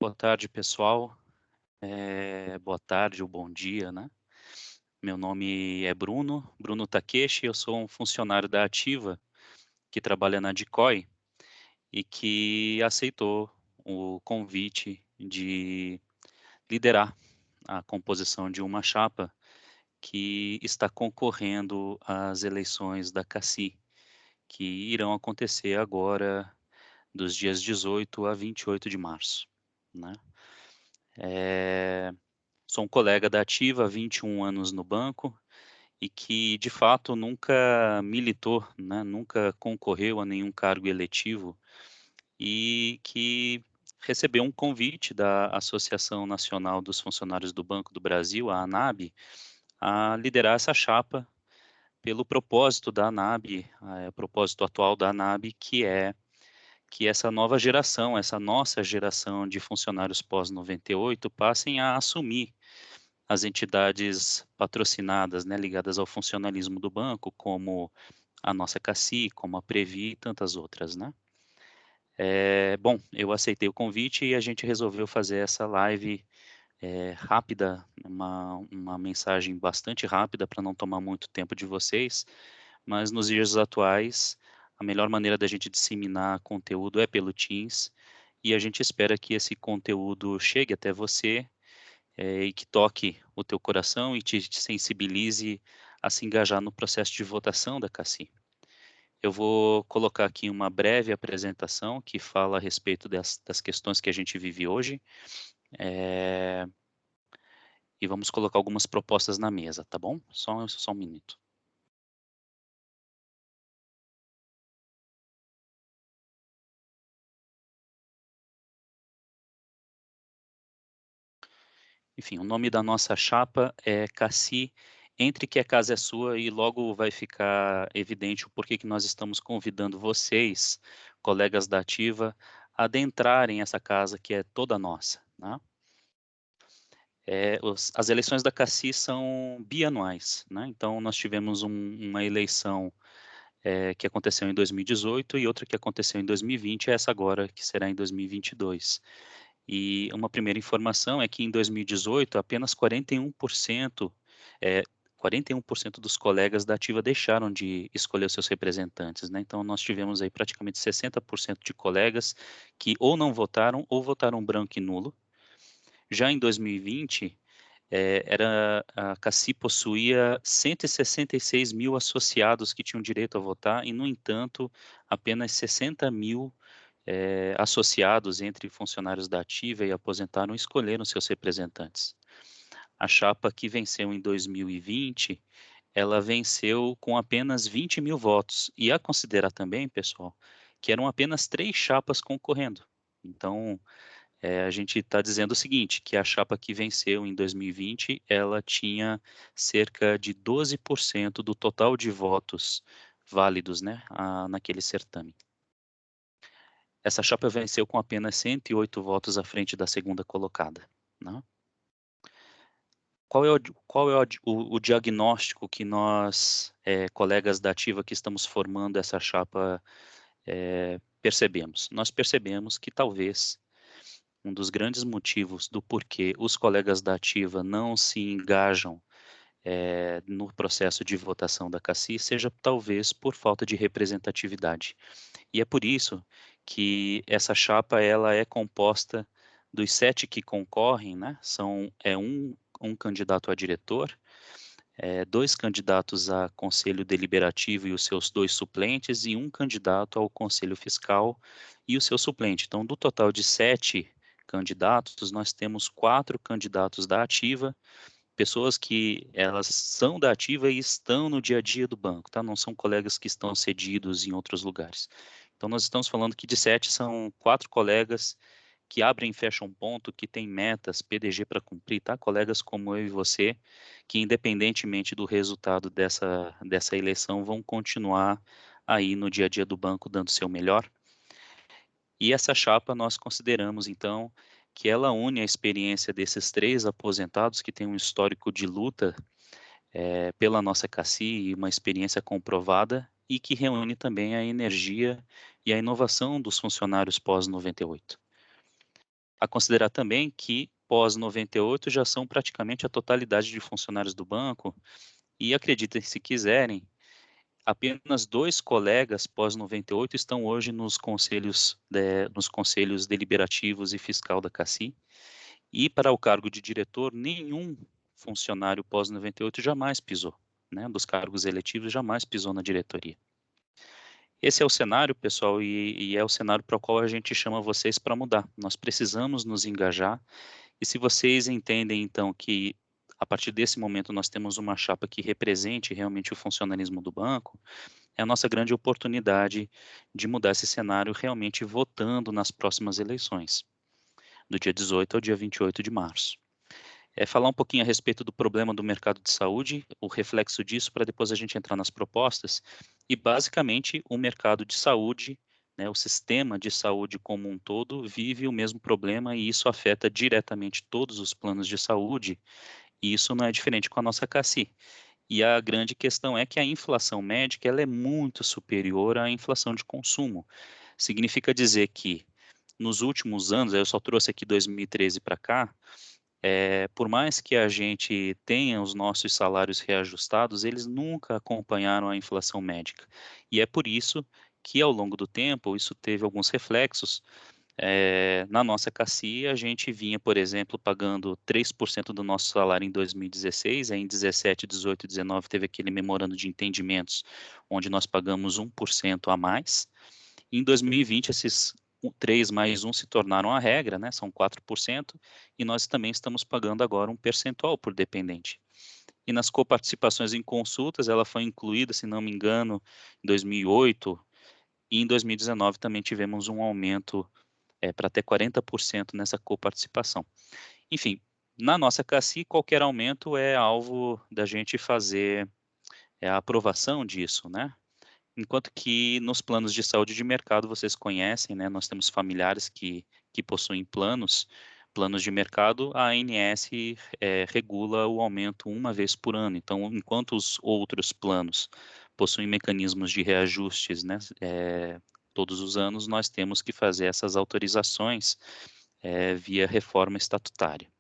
Boa tarde, pessoal. Boa tarde ou bom dia, né? Meu nome é Bruno Takeshi, eu sou um funcionário da Ativa que trabalha na Dicoi e que aceitou o convite de liderar a composição de uma chapa que está concorrendo às eleições da CACI, que irão acontecer agora dos dias 18 a 28 de março, né? Eh, Sou um colega da Ativa há 21 anos no banco e que, de fato, nunca militou, né, nunca concorreu a nenhum cargo eletivo e que recebeu um convite da Associação Nacional dos Funcionários do Banco do Brasil, a ANAB, a liderar essa chapa pelo propósito da ANAB, propósito atual da ANAB, que é que essa nova geração, essa nossa geração de funcionários pós-98 passem a assumir as entidades patrocinadas, né, ligadas ao funcionalismo do banco, como a nossa CACI, como a Previ e tantas outras, né? Bom, eu aceitei o convite e a gente resolveu fazer essa live rápida, uma mensagem bastante rápida para não tomar muito tempo de vocês, mas nos dias atuais, a melhor maneira da gente disseminar conteúdo é pelo Teams, e a gente espera que esse conteúdo chegue até você e que toque o teu coração e te sensibilize a se engajar no processo de votação da CACI. Eu vou colocar aqui uma breve apresentação que fala a respeito das questões que a gente vive hoje, eh, e vamos colocar algumas propostas na mesa, tá bom? Só um minuto. Enfim, o nome da nossa chapa é CACI Entre que a casa é sua, e logo vai ficar evidente o porquê que nós estamos convidando vocês, colegas da Ativa, a adentrarem essa casa que é toda nossa, né? As eleições da CACI são bianuais, né? Então nós tivemos uma eleição que aconteceu em 2018 e outra que aconteceu em 2020, essa agora que será em 2022. E uma primeira informação é que em 2018 apenas 41%, 41% dos colegas da Ativa deixaram de escolher os seus representantes, né? Então nós tivemos aí praticamente 60% de colegas que ou não votaram ou votaram branco e nulo. Já em 2020, a CACI possuía 166 mil associados que tinham direito a votar e, no entanto, apenas 60 mil associados entre funcionários da Ativa e aposentaram escolheram seus representantes. A chapa que venceu em 2020, ela venceu com apenas 20 mil votos. E a considerar também, pessoal, que eram apenas 3 chapas concorrendo. Então, a gente está dizendo o seguinte, que a chapa que venceu em 2020, ela tinha cerca de 12% do total de votos válidos, né, naquele certame. Essa chapa venceu com apenas 108 votos à frente da segunda colocada, né? Qual é o diagnóstico que nós, colegas da Ativa que estamos formando essa chapa, percebemos? Nós percebemos que talvez um dos grandes motivos do porquê os colegas da Ativa não se engajam no processo de votação da CACI seja talvez por falta de representatividade. E é por isso que essa chapa ela é composta dos 7 que concorrem, né? Um candidato a diretor, 2 candidatos a conselho deliberativo e os seus 2 suplentes, e um candidato ao conselho fiscal e o seu suplente. Então, do total de 7 candidatos, nós temos 4 candidatos da Ativa, pessoas que elas são da Ativa e estão no dia a dia do banco, tá? Não são colegas que estão cedidos em outros lugares. Então, nós estamos falando que de 7 são 4 colegas que abrem e fecham ponto, que têm metas, PDG para cumprir, tá? Colegas como eu e você, que independentemente do resultado dessa eleição, vão continuar aí no dia a dia do banco dando o seu melhor. E essa chapa nós consideramos, então, que ela une a experiência desses 3 aposentados que têm um histórico de luta pela nossa CACI e uma experiência comprovada, e que reúne também a energia e a inovação dos funcionários pós-98. A considerar também que pós 98 já são praticamente a totalidade de funcionários do banco e acreditem se quiserem, apenas 2 colegas pós 98 estão hoje nos conselhos deliberativos e fiscal da CACI, e para o cargo de diretor, nenhum funcionário pós 98 jamais pisou, né, dos cargos eletivos jamais pisou na diretoria. Esse é o cenário, pessoal, e é o cenário para o qual a gente chama vocês para mudar. Nós precisamos nos engajar, e se vocês entendem, então, que a partir desse momento nós temos uma chapa que represente realmente o funcionalismo do banco, é a nossa grande oportunidade de mudar esse cenário realmente votando nas próximas eleições, do dia 18 ao dia 28 de março. Falar um pouquinho a respeito do problema do mercado de saúde, o reflexo disso, para depois a gente entrar nas propostas, e basicamente o mercado de saúde, né, o sistema de saúde como um todo, vive o mesmo problema e isso afeta diretamente todos os planos de saúde, e isso não é diferente com a nossa CACI. E a grande questão é que a inflação médica ela é muito superior à inflação de consumo. Significa dizer que nos últimos anos, eu só trouxe aqui 2013 para cá, por mais que a gente tenha os nossos salários reajustados, eles nunca acompanharam a inflação médica. E é por isso que, ao longo do tempo, isso teve alguns reflexos. Na nossa CACI, a gente vinha, por exemplo, pagando 3% do nosso salário em 2016, aí em 17, 18 e 19 teve aquele memorando de entendimentos, onde nós pagamos 1% a mais. Em 2020, esses 3 mais 1 se tornaram a regra, né, são 4%, e nós também estamos pagando agora um percentual por dependente. E nas coparticipações em consultas, ela foi incluída, se não me engano, em 2008, e em 2019 também tivemos um aumento para até 40% nessa coparticipação. Enfim, na nossa CACI, qualquer aumento é alvo da gente fazer a aprovação disso, né? Enquanto que nos planos de saúde de mercado, vocês conhecem, né? Nós temos familiares que possuem planos de mercado, a ANS regula o aumento uma vez por ano. Então, enquanto os outros planos possuem mecanismos de reajustes, né? Todos os anos, nós temos que fazer essas autorizações via reforma estatutária.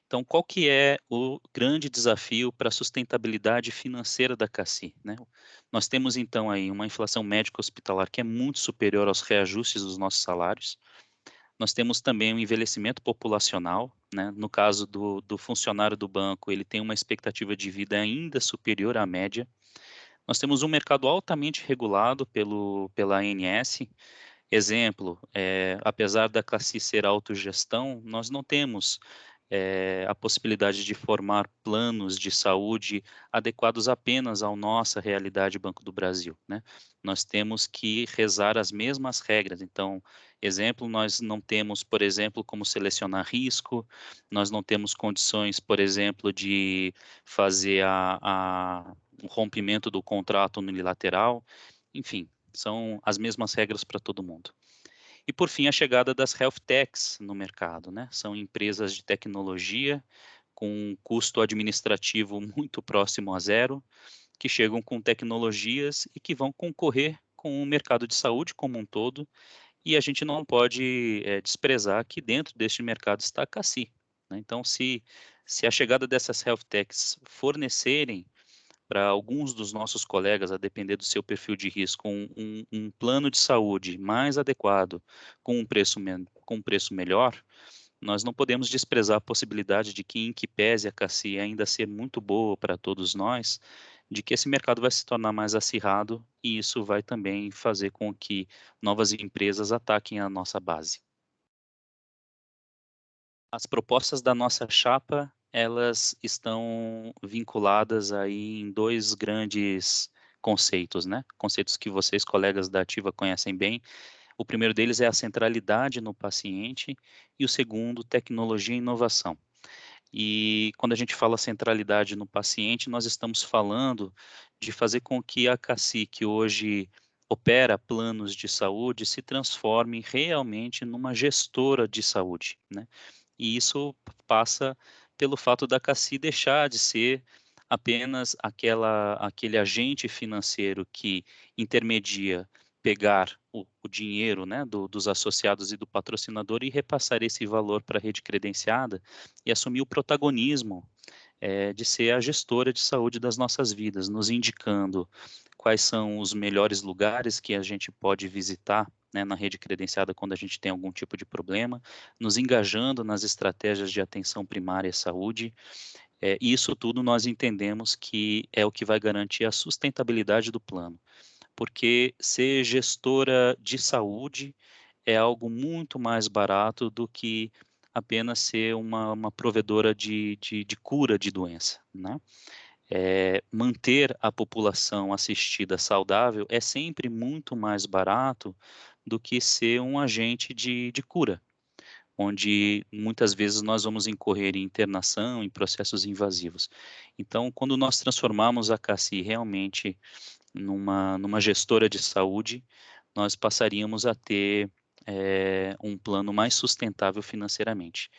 Então, qual que é o grande desafio para a sustentabilidade financeira da CACI, né? Nós temos então aí uma inflação médica hospitalar que é muito superior aos reajustes dos nossos salários. Nós temos também um envelhecimento populacional, né? No caso do funcionário do banco, ele tem uma expectativa de vida ainda superior à média. Nós temos um mercado altamente regulado pela ANS. Exemplo, apesar da CACI ser autogestão, nós não temos a possibilidade de formar planos de saúde adequados apenas à nossa realidade Banco do Brasil, né? Nós temos que rezar as mesmas regras. Então, exemplo, nós não temos, por exemplo, como selecionar risco, nós não temos condições, por exemplo, de fazer o rompimento do contrato unilateral, enfim, são as mesmas regras para todo mundo. E por fim, a chegada das health techs no mercado, né? São empresas de tecnologia com um custo administrativo muito próximo a zero, que chegam com tecnologias e que vão concorrer com o mercado de saúde como um todo. E a gente não pode desprezar que dentro deste mercado está a CACI, né? Então, se a chegada dessas health techs fornecerem para alguns dos nossos colegas, a depender do seu perfil de risco, um plano de saúde mais adequado, com um preço melhor, nós não podemos desprezar a possibilidade de que, em que pese a CACI ainda ser muito boa para todos nós, de que esse mercado vai se tornar mais acirrado e isso vai também fazer com que novas empresas ataquem a nossa base. As propostas da nossa chapa, elas estão vinculadas aí em 2 grandes conceitos, né, conceitos que vocês, colegas da ativa, conhecem bem. O primeiro deles é a centralidade no paciente e o segundo, tecnologia e inovação. E quando a gente fala centralidade no paciente, nós estamos falando de fazer com que a CACI, que hoje opera planos de saúde, se transforme realmente numa gestora de saúde, né. E isso passa pelo fato da CACI deixar de ser apenas aquele agente financeiro que intermedia pegar o dinheiro, né, dos associados e do patrocinador e repassar esse valor para a rede credenciada e assumir o protagonismo de ser a gestora de saúde das nossas vidas, nos indicando quais são os melhores lugares que a gente pode visitar, né, na rede credenciada quando a gente tem algum tipo de problema, nos engajando nas estratégias de atenção primária à saúde. E isso tudo nós entendemos que é o que vai garantir a sustentabilidade do plano, porque ser gestora de saúde é algo muito mais barato do que apenas ser uma provedora de cura de doença, né? Manter a população assistida saudável é sempre muito mais barato do que ser um agente de cura, onde muitas vezes nós vamos incorrer em internação, em processos invasivos. Então, quando nós transformamos a CACI realmente numa gestora de saúde, nós passaríamos a ter um plano mais sustentável financeiramente.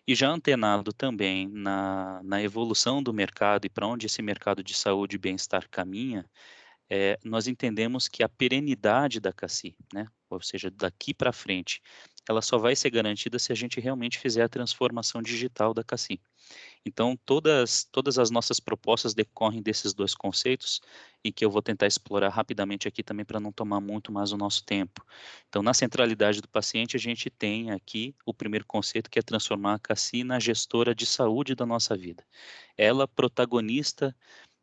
E já antenado também na evolução do mercado e para onde esse mercado de saúde e bem-estar caminha, nós entendemos que a perenidade da CACI, né, ou seja, daqui para frente, ela só vai ser garantida se a gente realmente fizer a transformação digital da CACI. Então, todas as nossas propostas decorrem desses dois conceitos e que eu vou tentar explorar rapidamente aqui também para não tomar muito mais o nosso tempo. Então, na centralidade do paciente, a gente tem aqui o primeiro conceito, que é transformar a CACI na gestora de saúde da nossa vida. Ela protagonista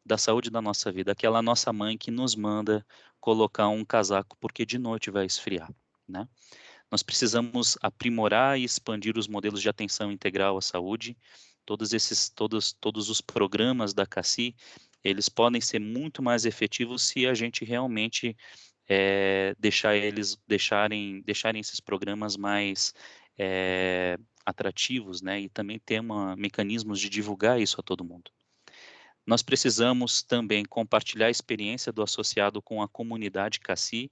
da saúde da nossa vida, aquela nossa mãe que nos manda colocar um casaco porque de noite vai esfriar, né? Nós precisamos aprimorar e expandir os modelos de atenção integral à saúde. Todos os programas da CACI, eles podem ser muito mais efetivos se a gente realmente deixarem esses programas mais atrativos, né? E também ter mecanismos de divulgar isso a todo mundo. Nós precisamos também compartilhar a experiência do associado com a comunidade CACI,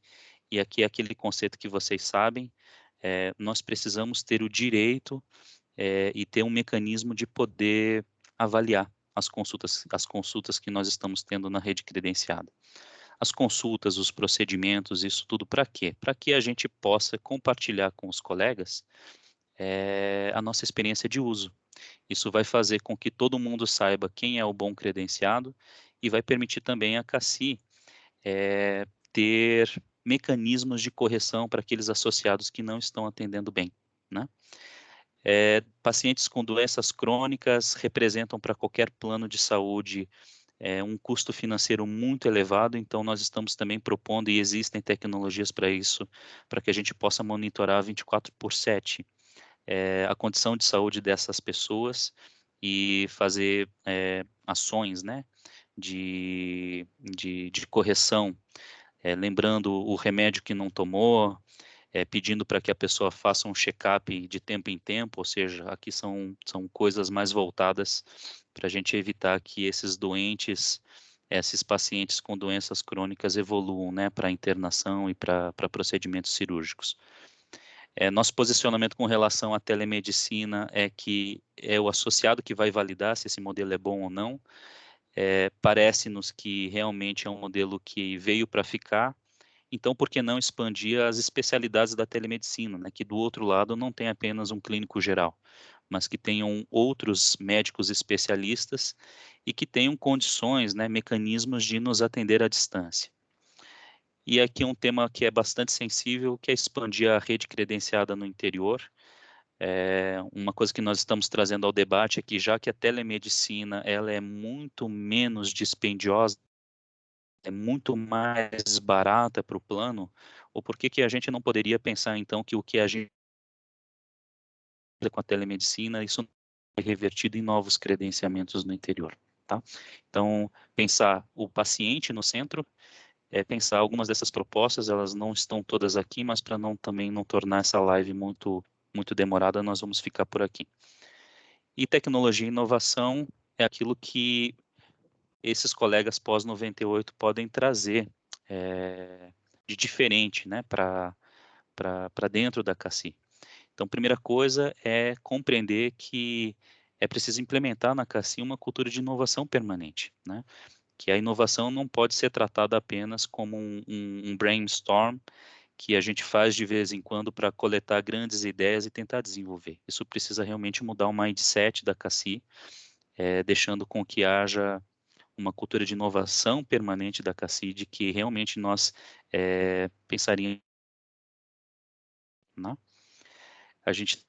e aqui é aquele conceito que vocês sabem, nós precisamos ter o direito e ter um mecanismo de poder avaliar as consultas que nós estamos tendo na rede credenciada. As consultas, os procedimentos, isso tudo para quê? Para que a gente possa compartilhar com os colegas a nossa experiência de uso. Isso vai fazer com que todo mundo saiba quem é o bom credenciado e vai permitir também a CACI ter mecanismos de correção para aqueles associados que não estão atendendo bem, né? Pacientes com doenças crônicas representam para qualquer plano de saúde um custo financeiro muito elevado, então nós estamos também propondo, e existem tecnologias para isso, para que a gente possa monitorar 24/7 a condição de saúde dessas pessoas e fazer ações, né, de correção, lembrando o remédio que não tomou, pedindo para que a pessoa faça um check-up de tempo em tempo, ou seja, aqui são coisas mais voltadas para a gente evitar que esses pacientes com doenças crônicas evoluam, né, para internação e para procedimentos cirúrgicos. Nosso posicionamento com relação à telemedicina é que é o associado que vai validar se esse modelo é bom ou não. Parece-nos que realmente é um modelo que veio para ficar, então por que não expandir as especialidades da telemedicina, né? Que do outro lado não tem apenas um clínico geral, mas que tenham outros médicos especialistas e que tenham condições, né, mecanismos de nos atender à distância. E aqui um tema que é bastante sensível, que é expandir a rede credenciada no interior. Uma coisa que nós estamos trazendo ao debate é que, já que a telemedicina ela é muito menos dispendiosa, é muito mais barata para o plano, ou por que que a gente não poderia pensar, então, que o que a gente faz com a telemedicina, isso é revertido em novos credenciamentos no interior, tá? Então, pensar o paciente no centro, pensar algumas dessas propostas, elas não estão todas aqui, mas para também não tornar essa live muito demorada, nós vamos ficar por aqui. E tecnologia e inovação é aquilo que esses colegas pós-98 podem trazer de diferente, né, para dentro da CACI. Então, primeira coisa é compreender que é preciso implementar na CACI uma cultura de inovação permanente, né? que a inovação não pode ser tratada apenas como um brainstorm que a gente faz de vez em quando para coletar grandes ideias e tentar desenvolver. Isso precisa realmente mudar o mindset da CACI, deixando com que haja uma cultura de inovação permanente da CACI, de que realmente nós pensaríamos, né? A gente,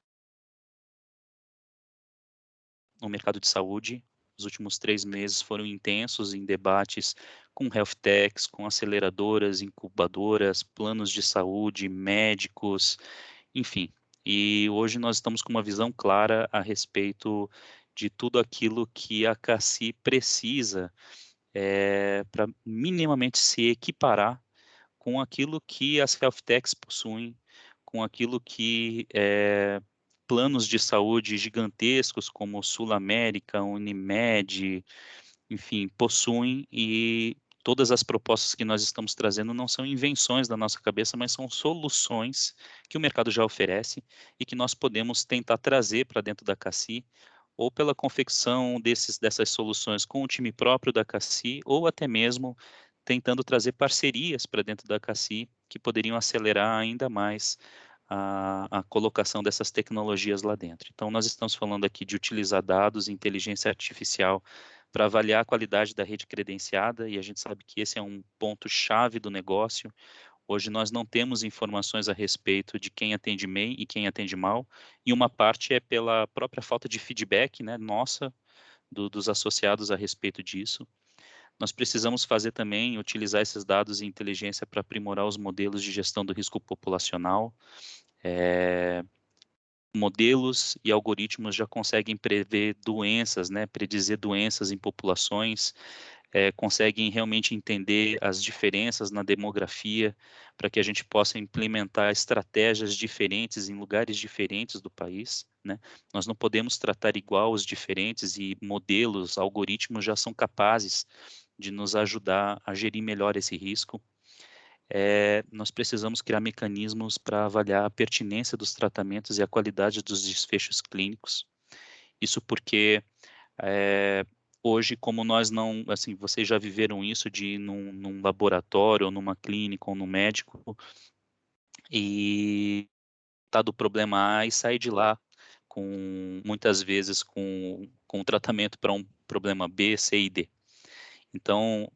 no mercado de saúde, os últimos 3 meses foram intensos em debates com health techs, com aceleradoras, incubadoras, planos de saúde, médicos, enfim. E hoje nós estamos com uma visão clara a respeito de tudo aquilo que a CACI precisa para minimamente se equiparar com aquilo que as health techs possuem, com aquilo que planos de saúde gigantescos como Sul América, Unimed, enfim, possuem, e todas as propostas que nós estamos trazendo não são invenções da nossa cabeça, mas são soluções que o mercado já oferece e que nós podemos tentar trazer para dentro da CACI, ou pela confecção dessas soluções com o time próprio da CACI, ou até mesmo tentando trazer parcerias para dentro da CACI que poderiam acelerar ainda mais a colocação dessas tecnologias lá dentro. Então, nós estamos falando aqui de utilizar dados e inteligência artificial para avaliar a qualidade da rede credenciada, e a gente sabe que esse é um ponto-chave do negócio. Hoje nós não temos informações a respeito de quem atende bem e quem atende mal, e uma parte é pela própria falta de feedback, né, nossa, dos associados a respeito disso. Nós precisamos fazer também, utilizar esses dados e inteligência para aprimorar os modelos de gestão do risco populacional. Modelos e algoritmos já conseguem prever doenças, né, predizer doenças em populações, conseguem realmente entender as diferenças na demografia, para que a gente possa implementar estratégias diferentes em lugares diferentes do país, né? Nós não podemos tratar igual os diferentes, e modelos, algoritmos já são capazes de nos ajudar a gerir melhor esse risco. Nós precisamos criar mecanismos para avaliar a pertinência dos tratamentos e a qualidade dos desfechos clínicos. Isso porque hoje, como nós não, assim, vocês já viveram isso de ir num laboratório, ou numa clínica, ou no médico, e tá do problema A e sair de lá muitas vezes com tratamento para um problema B, C e D. Então,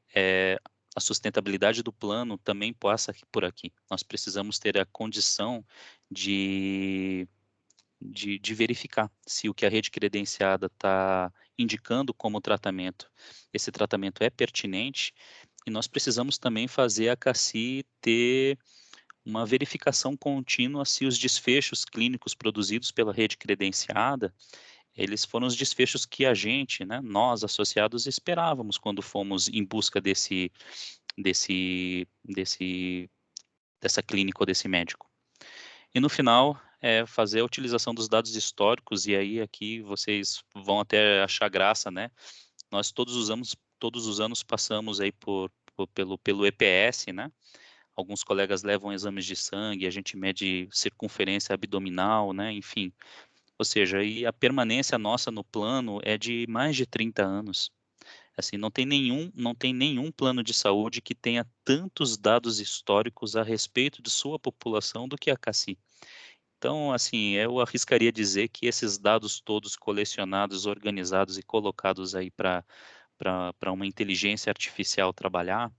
a sustentabilidade do plano também passa por aqui. Nós precisamos ter a condição de verificar se o que a rede credenciada está indicando como tratamento, esse tratamento é pertinente, e nós precisamos também fazer a CACI ter uma verificação contínua se os desfechos clínicos produzidos pela rede credenciada, eles foram os desfechos que a gente, né, nós associados, esperávamos quando fomos em busca dessa clínica ou desse médico. E no final, fazer a utilização dos dados históricos, e aí aqui vocês vão até achar graça, né? Nós todos os anos passamos aí pelo EPS, né? Alguns colegas levam exames de sangue, a gente mede circunferência abdominal, né? Enfim, ou seja, e a permanência nossa no plano é de mais de 30 anos. Assim, não tem nenhum plano de saúde que tenha tantos dados históricos a respeito de sua população do que a CACI. Então, assim, eu arriscaria dizer que esses dados todos colecionados, organizados e colocados aí para uma inteligência artificial trabalhar,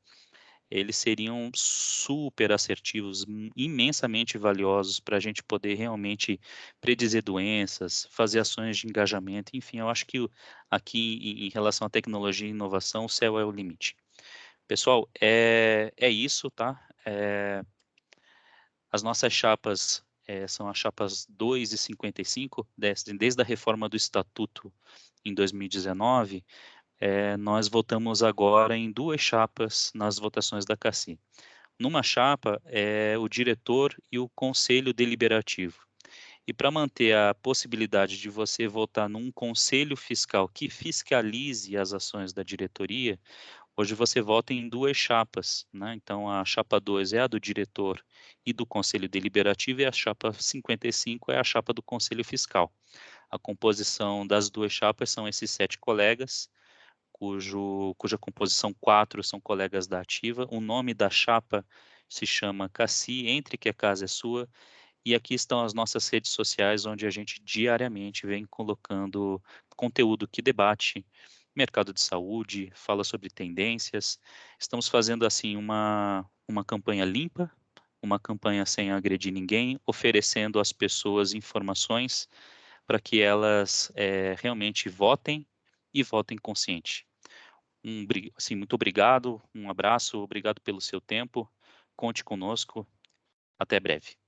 eles seriam super assertivos, imensamente valiosos para a gente poder realmente predizer doenças, fazer ações de engajamento, enfim, eu acho que aqui em relação à tecnologia e inovação, o céu é o limite. Pessoal, é isso, tá? As nossas chapas são as chapas 2 e 55, desde a reforma do Estatuto em 2019, nós votamos agora em 2 chapas nas votações da CACI. Numa chapa é o diretor e o conselho deliberativo. E para manter a possibilidade de você votar num conselho fiscal que fiscalize as ações da diretoria, hoje você vota em 2 chapas, né? Então a chapa 2 é a do diretor e do conselho deliberativo, e a chapa 55 é a chapa do conselho fiscal. A composição das 2 chapas são esses 7 colegas, cuja composição 4 são colegas da ativa. O nome da chapa se chama Cassi, entre que a casa é sua. E aqui estão as nossas redes sociais, onde a gente diariamente vem colocando conteúdo que debate mercado de saúde, fala sobre tendências. Estamos fazendo assim uma campanha limpa, uma campanha sem agredir ninguém, oferecendo às pessoas informações para que elas realmente votem e votem consciente. Assim, muito obrigado, um abraço, obrigado pelo seu tempo. Conte conosco. Até breve.